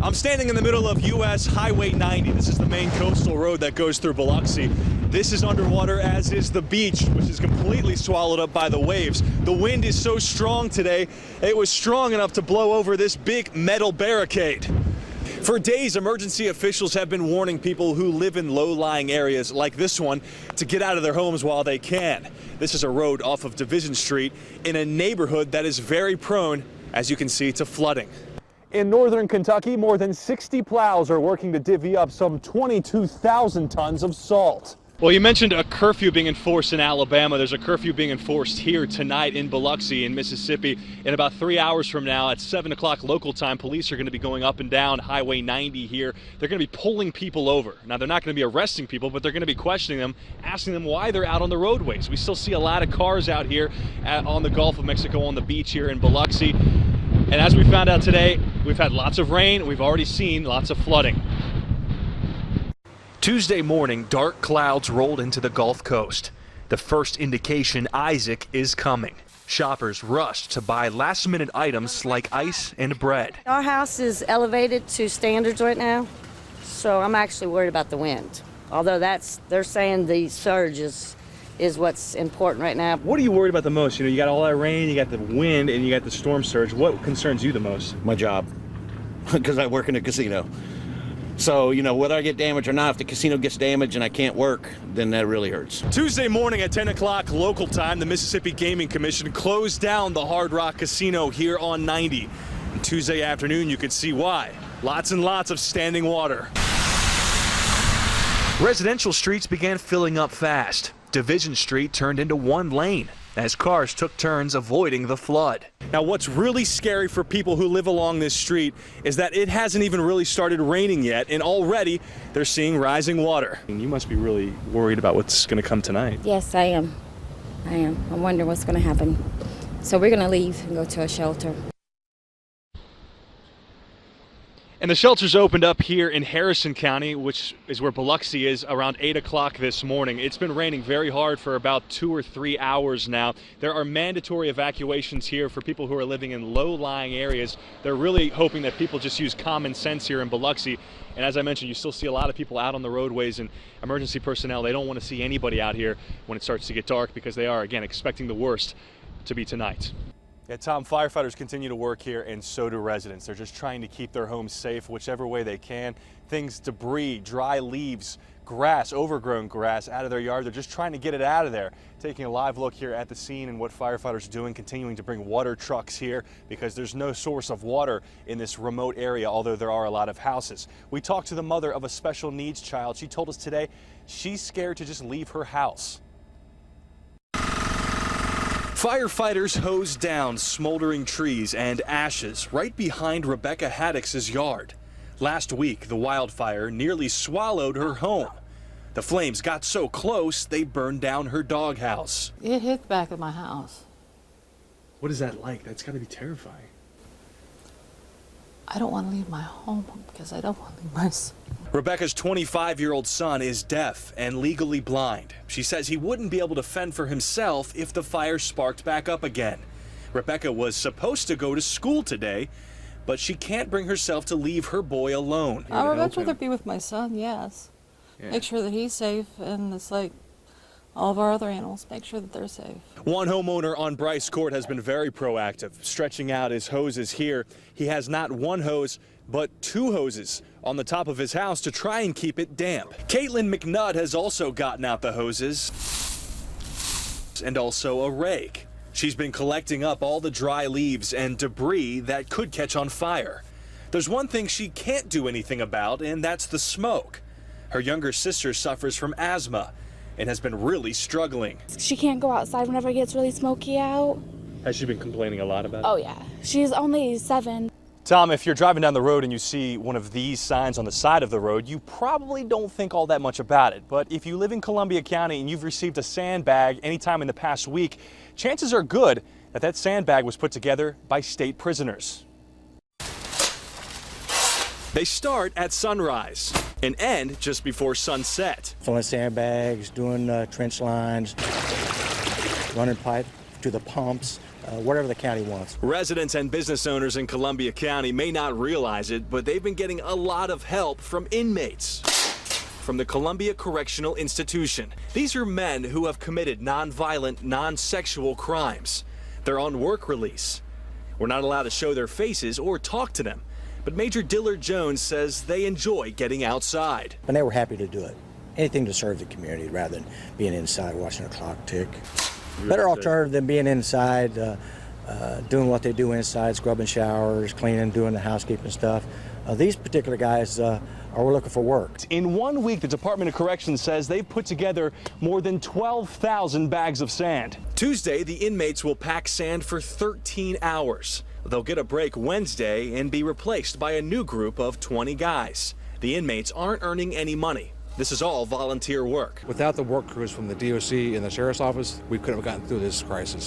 I'm standing in the middle of US Highway 90. This is the main coastal road that goes through Biloxi. This is underwater, as is the beach, which is completely swallowed up by the waves. The wind is so strong today, it was strong enough to blow over this big metal barricade. For days, emergency officials have been warning people who live in low-lying areas like this one to get out of their homes while they can. This is a road off of Division Street in a neighborhood that is very prone, as you can see, to flooding. In northern Kentucky, more than 60 plows are working to divvy up some 22,000 tons of salt. Well, you mentioned a curfew being enforced in Alabama. There's a curfew being enforced here tonight in Biloxi in Mississippi. In about 3 hours from now at 7 o'clock local time, police are going to be going up and down Highway 90 here. They're going to be pulling people over. Now, they're not going to be arresting people, but they're going to be questioning them, asking them why they're out on the roadways. We still see a lot of cars out here on the Gulf of Mexico on the beach here in Biloxi. And as we found out today, we've had lots of rain. We've already seen lots of flooding. Tuesday morning, dark clouds rolled into the Gulf Coast. The first indication Isaac is coming. Shoppers rushed to buy last-minute items like ice and bread. Our house is elevated to standards right now, so I'm actually worried about the wind. Although they're saying the surge is what's important right now. What are you worried about the most? You know, you got all that rain, you got the wind, and you got the storm surge. What concerns you the most? My job, because I work in a casino. So, you know, whether I get damaged or not, if the casino gets damaged and I can't work, then that really hurts. Tuesday morning at 10 o'clock local time, the Mississippi Gaming Commission closed down the Hard Rock Casino here on 90. And Tuesday afternoon, you could see why. Lots and lots of standing water. Residential streets began filling up fast. Division Street turned into one lane as cars took turns avoiding the flood. Now, what's really scary for people who live along this street is that it hasn't even really started raining yet, and already they're seeing rising water. And you must be really worried about what's going to come tonight. Yes, I am. I'm wondering what's going to happen. So we're going to leave and go to a shelter. And the shelters opened up here in Harrison County, which is where Biloxi is, around 8 o'clock this morning. It's been raining very hard for about 2 or 3 hours now. There are mandatory evacuations here for people who are living in low-lying areas. They're really hoping that people just use common sense here in Biloxi. And as I mentioned, you still see a lot of people out on the roadways, and emergency personnel, they don't want to see anybody out here when it starts to get dark because they are, again, expecting the worst to be tonight. Yeah, Tom, firefighters continue to work here, and so do residents. They're just trying to keep their homes safe whichever way they can. Things, debris, dry leaves, grass, overgrown grass out of their yard. They're just trying to get it out of there. Taking a live look here at the scene and what firefighters are doing, continuing to bring water trucks here because there's no source of water in this remote area, although there are a lot of houses. We talked to the mother of a special needs child. She told us today she's scared to just leave her house. Firefighters hosed down smoldering trees and ashes right behind Rebecca Haddock's yard. Last week, the wildfire nearly swallowed her home. The flames got so close, they burned down her doghouse. It hit the back of my house. What is that like? That's got to be terrifying. I don't want to leave my home because I don't want to leave my son. Rebecca's 25-year-old son is deaf and legally blind. She says he wouldn't be able to fend for himself if the fire sparked back up again. Rebecca was supposed to go to school today, but she can't bring herself to leave her boy alone. I would much rather be with my son, yes. Yeah. Make sure that he's safe, and it's like all of our other animals, make sure that they're safe. One homeowner on Bryce Court has been very proactive, stretching out his hoses here. He has not one hose, but 2 hoses on the top of his house to try and keep it damp. Caitlin McNutt has also gotten out the hoses and also a rake. She's been collecting up all the dry leaves and debris that could catch on fire. There's one thing she can't do anything about, and that's the smoke. Her younger sister suffers from asthma and has been really struggling. She can't go outside whenever it gets really smoky out. Has she been complaining a lot about it? Oh yeah, she's only 7. Tom, if you're driving down the road and you see one of these signs on the side of the road, you probably don't think all that much about it. But if you live in Columbia County and you've received a sandbag anytime in the past week, chances are good that that sandbag was put together by state prisoners. They start at sunrise and end just before sunset. Filling sandbags, doing trench lines, running pipe to the pumps, whatever the county wants. Residents and business owners in Columbia County may not realize it, but they've been getting a lot of help from inmates from the Columbia Correctional Institution. These are men who have committed nonviolent, non-sexual crimes. They're on work release. We're not allowed to show their faces or talk to them, but Major Dillard Jones says they enjoy getting outside. And they were happy to do it. Anything to serve the community rather than being inside watching the clock tick. Better alternative than being inside, doing what they do inside, scrubbing showers, cleaning, doing the housekeeping stuff. These particular guys are looking for work. In 1 week, the Department of Corrections says they've put together more than 12,000 bags of sand. Tuesday, the inmates will pack sand for 13 hours. They'll get a break Wednesday and be replaced by a new group of 20 guys. The inmates aren't earning any money. This is all volunteer work. Without the work crews from the DOC and the Sheriff's Office, we couldn't have gotten through this crisis.